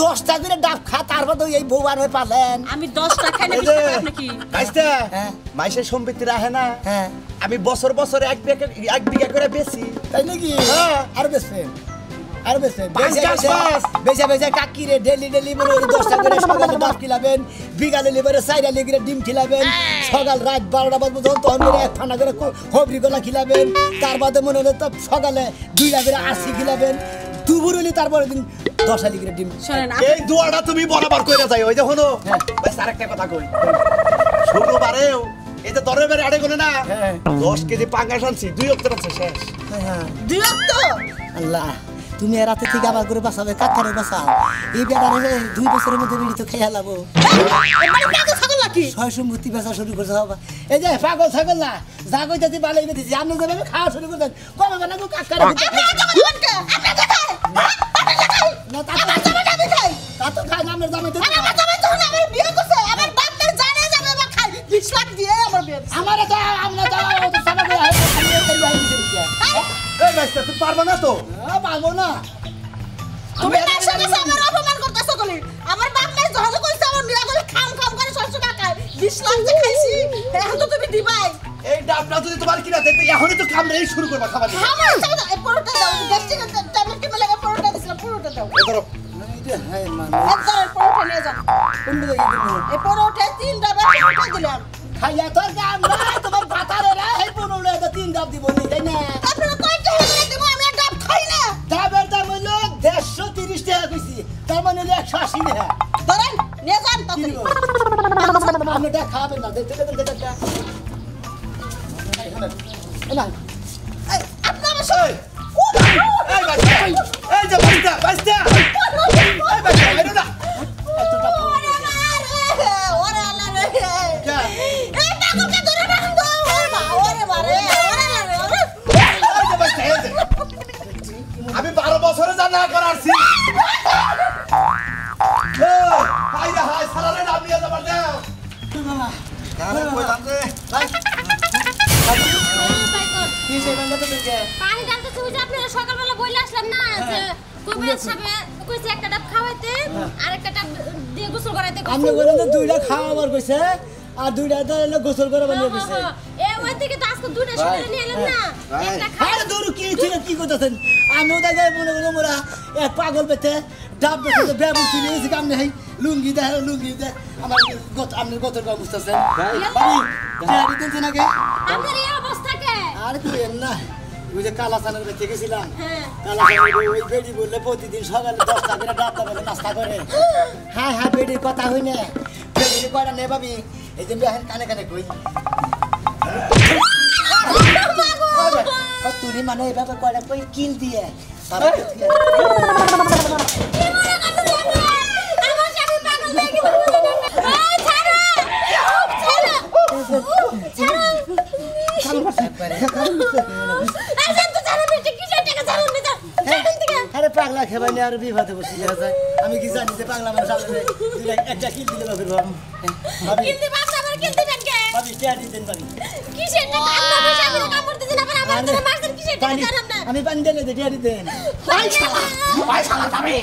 10টা করে ডাব খা তারপর তো এই বউ আর হয়ে পালেন আমি 10টা খাই না 20টা আপনি কি কাইস্তা মাইসের সম্পত্তি রাখে না হ্যাঁ আমি বছর বছর এক বিঘা করে বেশি তাই নাকি আর বেচবেন আর বেচবেন বেচা বেচা কাকি রে ডেলি মনে 10টা করে সকালে ডাব খিলাবেন বিকালে লিবারে 4টা লিগরে ডিম খিলাবেন সকাল রাত 12টা পর্যন্ত তখন করে এক ফানা করে হবরি গলা খিলাবেন তার বাদে মনে হলো তো সকালে 2টা করে আরসি খিলাবেন দুপুরলি তারপরে দিন 10টা লিগরে ডিম শুনেন এই দুয়াটা তুমি বরাবর কইরা যাই ওই দেখো ভাই আরেকটা কথা কই শুক্রবারেও এই যে দরবারে আড়ে গনে না 10 কেজি পাঙ্গাস আনছি 2 অক্ট আছে শেষ হ্যাঁ 2 অক্ট আল্লাহ তুমি রাতে থেকে আবার করে বাঁচাবে কাকারে বাঁচাও এই বেটারে 2 বছরের মধ্যে বিড়ি তো খেয়ে লাবো মানে পাগল ছাগল নাকি ছয় সম্পত্তি বেচা শুরু করতে হবে এই যে পাগল ছাগল না যা কইতাছি বালাই বেঁধেছি আপনি যেভাবে খাওয়া শুরু করতেন কবে না গো কাকারে আপনি এত কথা বলেন কে আপনি কোথায় না তা তো খাই না আপনার জামাই তো আমার জামাই তো আমার বিয়ে করছে আমার বাপের জানে যাবে বা খাই 20 লাখ দিয়ে আমার বিয়ে আমার তো আমরা তো সাবা করে এই মাইস্টার তুই পারবে না তো পারবো না তুমি তার সাথে আমার অপমান করতেছ কলি আমার বাপ নাই যখন কইছে আমার বিয়ে করে খাম করে সরষে খায় 20 লাখ দিয়ে খাইছি এখন তো তুমি দিবাই এই ডাবটা যদি তোমার কিনা দেতে এখনই তো কাম রেই শুরু করবা খাবার আমার সাথে এই পরোটা দাও গ্যাস্ট্রিক ট্যাবলেট কি লাগে পরোটা দিছিলাম পরোটা দাও এই ধরো হাই মান একবার পরোটা নিয়ে যান কোন দিকে দিবো এই পরোটা 3 ডাবা পরোটা দিলাম খাইয়া তো কাম নাই তোমার পাতারে রে এই পনেরো তো 3 ডাব দিব নি তাই না আপনারা কয় টাকা করে দেব আমি আর ডাব খাই না ডাবের দাম হলো 130 টাকা কইছি তার মানে হলো 180 টাকা ধরেন নিয়ে যান তাড়াতাড়ি আপনি এটা খাবেন না দেখতে দেখতে না আপনি আমার সাথে এই বাচ্চা এই যে বাচ্চা এই বাচ্চা আইরো না ওরে আল্লাহ রে এই পাগলকে ধরে রাখুন গো ওরে মারে এই যে বাচ্চা এই যে আমি 12 বছরে জানা করারছি হাই রে হাই সারারে নাম নিয়ে যাবার দাও মামা আরে কইলাম যে ভাই কি যে বন্ধ তো দেখে পানি ডালতে তুমি আপনারা সকালবেলা বইলে আসলাম না যে কবিরাজ সাহেব কইছে একটা ডাব খাওয়াইতে আর একটা ডাব দিয়ে গোসল করাইতে আমি বলেন তো 2টা খাওয়াবার কইছে আর 2টা তো এলো গোসল করে বানিয়ে কইছে এ ওই থেকে তো আজকে 2টা শুনে নিয়ে এলেন না একটা আরে দূর কি ছিল কি করতেছেন আমি ওটা যাই মনে করি মোরা এক পাগল পেতে ডাব পেতে ব্যবস্থা নিয়েছি কাম নেই লুঙ্গি দে আমার আপনি গতর কাম বুঝতেছেন ভাবি গাড়ি দিতে নাকি আপনার এই অবস্থা কে আর কি না ওই যে কালাচানের বেঁচে গেছিলাম হ্যাঁ কালাচানের ওই বেড়ি বললে প্রতিদিন সকালে 10টা করে ডাব দাবে নাস্তা করে হ্যাঁ বেড়ির কথা হই না বেড়ির কয়টা নে ভাবি এই যে এখন কানে কই তুই মানে এভাবে কয়টা কই কিল দিয়ে আমার স্বামী পাগল হয়ে গেল ওই ছাড়ো আরে পাগলা খেবাইলে আর বিবাদে বসে যাওয়া যায় আমি কি জানি যে পাগলা মানুষ আসলে একটা কিল দিলে বাপের ভাব কিন্তু বাবা আবার কিল দিবেন কে ভাবি টিয়া দিতেন ভাবি কিসের টাকা আমরা স্বামীর কাপড় দিছেন আবার আমার ধরে মারছেন কিসের টাকা জানাম না আমি পানি দিলে টিয়া দিতেন ভাই শালা তুমি